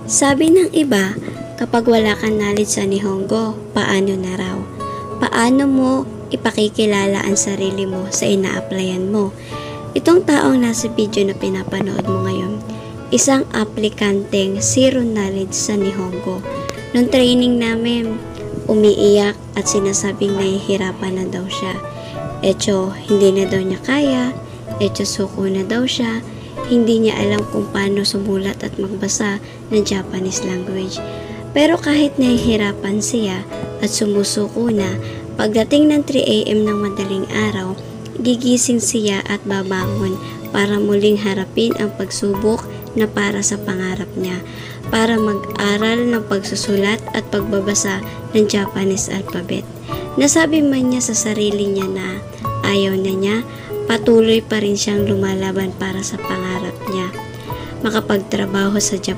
Sabi ng iba, kapag wala kang knowledge sa Nihongo, paano na raw? Paano mo ipakikilala ang sarili mo sa ina-applyan mo? Itong taong nasa video na pinapanood mo ngayon, isang aplikanteng zero knowledge sa Nihongo. Nung training namin, umiiyak at sinasabing nahihirapan na daw siya. Echo, hindi na daw niya kaya. Echo, suko na daw siya. Hindi niya alam kung paano sumulat at magbasa ng Japanese language. Pero kahit nahihirapan siya at sumusuko na, pagdating ng 3 AM ng madaling araw, gigising siya at babangon para muling harapin ang pagsubok na para sa pangarap niya, para mag-aral ng pagsusulat at pagbabasa ng Japanese alphabet. Nasabi man niya sa sarili niya na ayaw na niya, patuloy pa rin siyang lumalaban para sa pangarap niya. Makapagtrabaho sa Japan